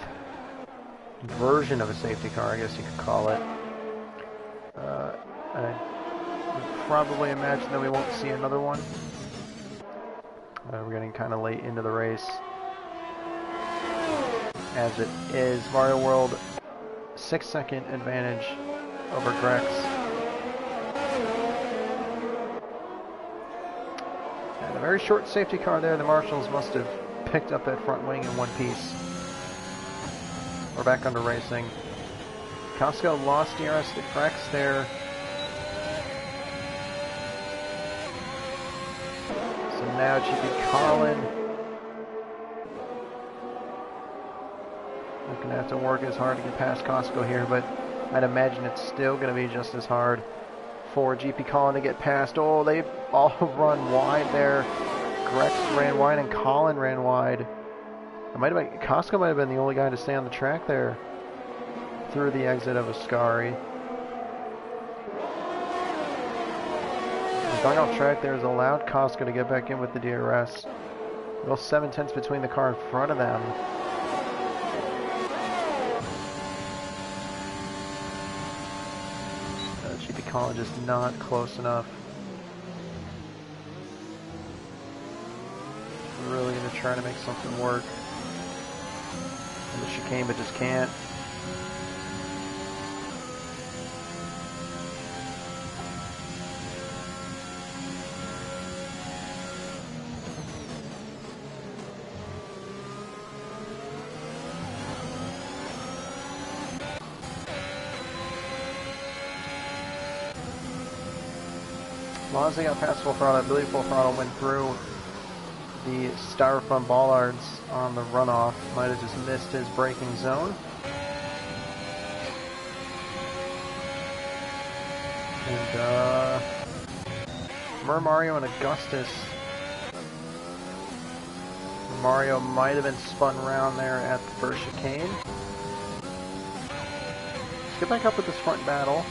version of a safety car, I guess you could call it. I would probably imagine that we won't see another one. We're getting kind of late into the race. As it is, Mario World 6-second advantage over Grex. And a very short safety car there. The Marshals must have picked up that front wing in one piece. We're back under racing. Costco lost DRS to Grex there. So now GP Colin going to have to work as hard to get past Costco here, but I'd imagine it's still going to be just as hard for GP Colin to get past. Oh, they all run wide there. Grex ran wide and Colin ran wide. Costco might have been the only guy to stay on the track there through the exit of Ascari. The dugout track there has allowed Costco to get back in with the DRS. Well, 7/10 between the car in front of them. GP Colin just not close enough. We're really going to try to make something work in the chicane, but just can't. Monza got past full throttle. I believe full throttle went through the styrofoam bollards on the runoff. Might have just missed his braking zone. And Mario and Augustus. Mario might have been spun around there at the first chicane. Let's get back up with this front battle.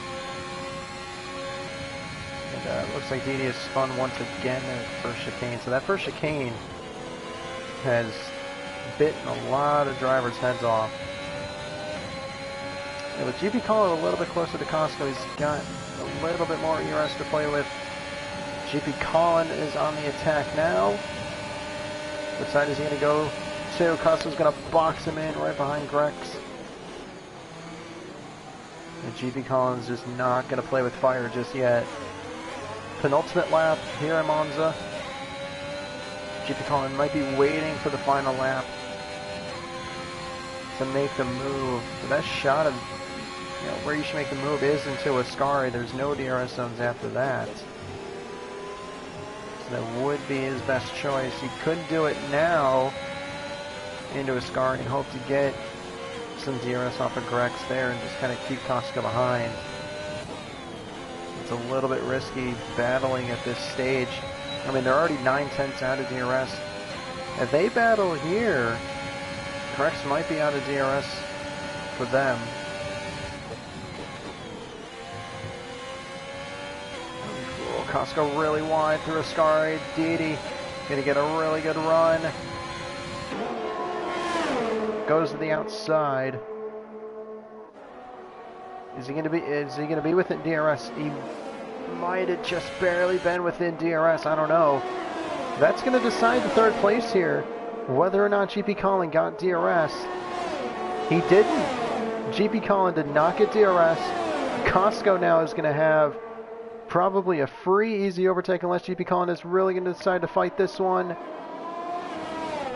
Looks like Didi has spun once again at the first chicane. So that first chicane has bitten a lot of drivers' heads off. And with GP Colin a little bit closer to Costco, he's got a little bit more ERS to play with. GP Colin is on the attack now. Which side is he going to go to? Costco's going to box him in right behind Grex. And GP Colin's just not going to play with fire just yet. Penultimate lap here at Monza. GP Colin might be waiting for the final lap to make the move. The best shot of where you should make the move is into Ascari. There's no DRS zones after that. So that would be his best choice. He could do it now into Ascari and hope to get some DRS off of Grex there and just kind of keep Costco behind. It's a little bit risky battling at this stage. I mean, they're already 9/10 out of DRS. If they battle here, Grex might be out of DRS for them. Oh, Costco really wide through Ascari. Didi gonna get a really good run. Goes to the outside. Is he gonna be within DRS? He might have just barely been within DRS. I don't know. That's gonna decide the third place here, whether or not GP Colin got DRS. He didn't. GP Colin did not get DRS. Costco now is going to have probably a free easy overtake unless GP Colin is really going to decide to fight this one.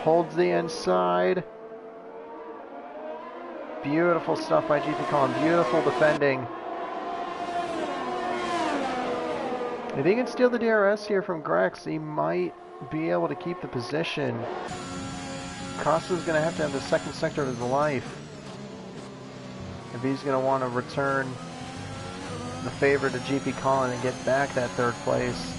Holds the inside. Beautiful stuff by GP Colin. Beautiful defending. If he can steal the DRS here from Grex, he might be able to keep the position. Costa's going to have the second sector of his life if he's going to want to return the favor to GP Colin and get back that third place.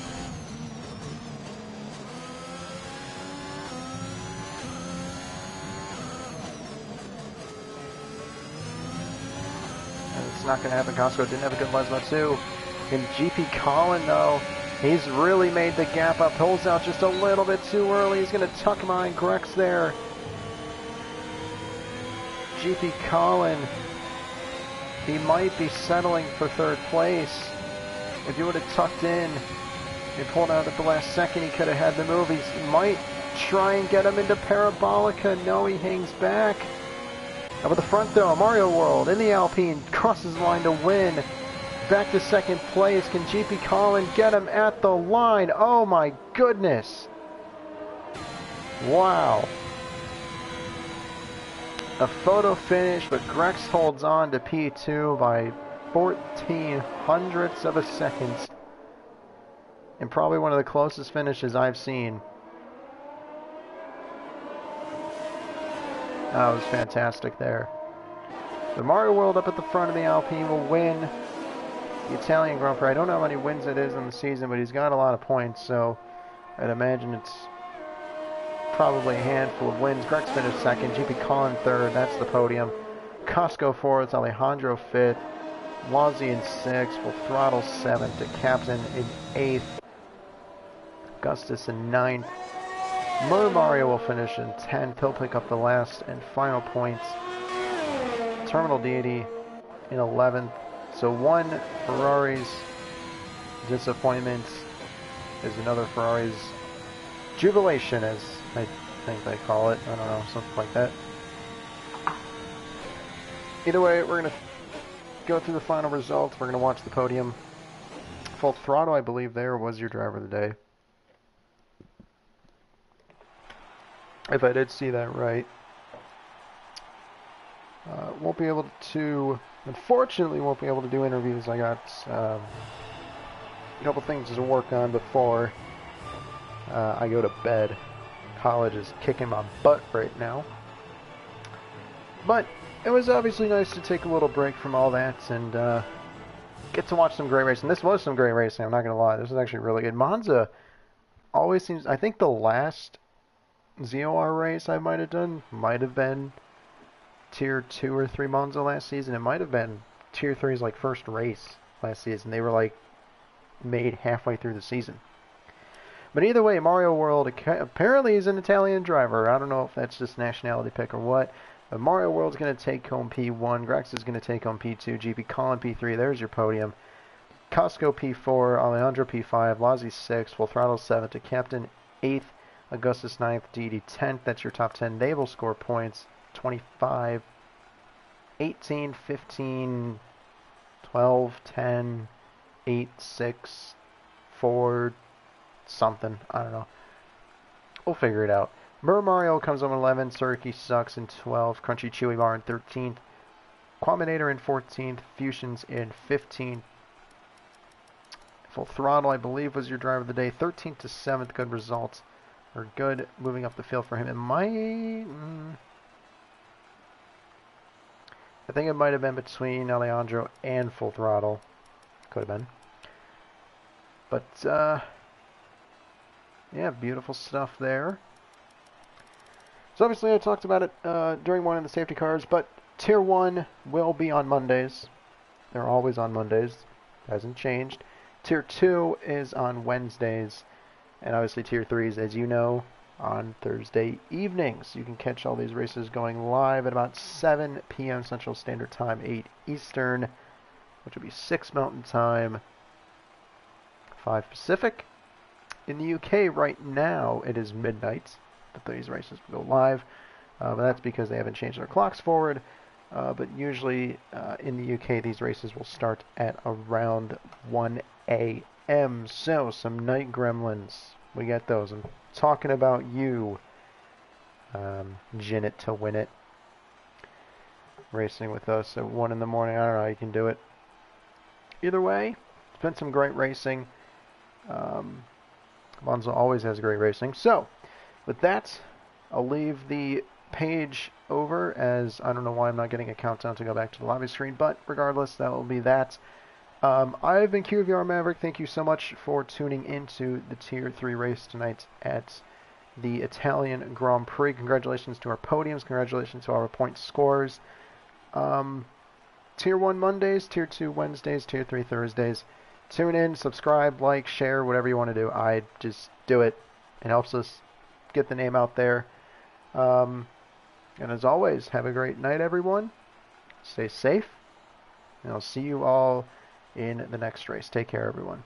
And it's not going to happen. Costco didn't have a good Lesmo too. And GP Colin, though, he's really made the gap up. Pulls out just a little bit too early. He's going to tuck behind Grex there. GP Colin, he might be settling for third place. If he would have tucked in and pulled out at the last second, he could have had the move. He might try and get him into Parabolica. No, he hangs back. Up at the front, though, Mario World in the Alpine crosses the line to win. Back to second place. Can GP Colin get him at the line? Oh my goodness. Wow. A photo finish, but Grex holds on to P2 by 14 hundredths of a second. And probably one of the closest finishes I've seen. That was fantastic there. The Mario World up at the front of the Alpine will win the Italian Grand Prix. I don't know how many wins it is in the season, but he's got a lot of points, so I'd imagine it's probably a handful of wins. Grex finished second, GP Colin third, that's the podium. Costco fourth, Alejandro fifth, Wazzy in sixth, Full Throttle seventh, the Captain in eighth, Augustus in ninth. Mario will finish in 10th. He'll pick up the last and final points. Terminal Deity in 11th. So one Ferrari's disappointment is another Ferrari's jubilation, as I think they call it. I don't know, something like that. Either way, we're going to go through the final results. We're going to watch the podium. Full Throttle, I believe, there was your driver of the day. If I did see that right. Won't be able to, unfortunately, won't be able to do interviews. I got a couple things to work on before I go to bed. College is kicking my butt right now. But it was obviously nice to take a little break from all that and get to watch some great racing. This was some great racing, I'm not going to lie. This was actually really good. Monza always seems, I think the last ZOR race I might have done might have been Tier 2 or 3 Monza last season. It might have been Tier 3's like first race last season. They were like made halfway through the season. But either way, Mario World apparently is an Italian driver. I don't know if that's just nationality pick or what. But Mario World's going to take home P1. Grex is going to take home P2. GP Colin P3. There's your podium. Costco P4. Alejandro P5. Lazzi 6th. Full Throttle 7th. To Captain 8th. Augustus 9th, DD 10th, that's your top 10. They will score points, 25, 18, 15, 12, 10, 8, 6, 4, something, I don't know. We'll figure it out. Mario comes on 11th, Suriki sucks in 12th, Crunchy Chewy Bar in 13th, Quaminator in 14th, Fusions in 15th. Full Throttle, I believe, was your driver of the day, 13th to 7th, good results. Or good moving up the field for him. It might... I think it might have been between Alejandro and Full Throttle. Could have been. But, yeah, beautiful stuff there. So obviously I talked about it during one of the safety cars, but Tier 1 will be on Mondays. They're always on Mondays. Hasn't changed. Tier 2 is on Wednesdays. And obviously Tier 3s, as you know, on Thursday evenings. You can catch all these races going live at about 7 p.m. Central Standard Time, 8 Eastern, which will be 6 Mountain Time, 5 Pacific. In the UK right now, it is midnight that these races will go live. But that's because they haven't changed their clocks forward. but usually in the UK these races will start at around 1 a.m. So some night gremlins, we get those. I'm talking about you, Gin It to Win It, racing with us at 1 in the morning. I don't know how you can do it. Either way, it's been some great racing. Monza always has great racing. So, with that, I'll leave the page over, as I don't know why I'm not getting a countdown to go back to the lobby screen, but regardless, that will be that. I've been QVR Maverick. Thank you so much for tuning into the Tier 3 race tonight at the Italian Grand Prix. Congratulations to our podiums. Congratulations to our point scores. Tier 1 Mondays, Tier 2 Wednesdays, Tier 3 Thursdays. Tune in, subscribe, like, share, whatever you want to do. I just do it. It helps us get the name out there. And as always, have a great night, everyone. Stay safe. And I'll see you all in the next race. Take care, everyone.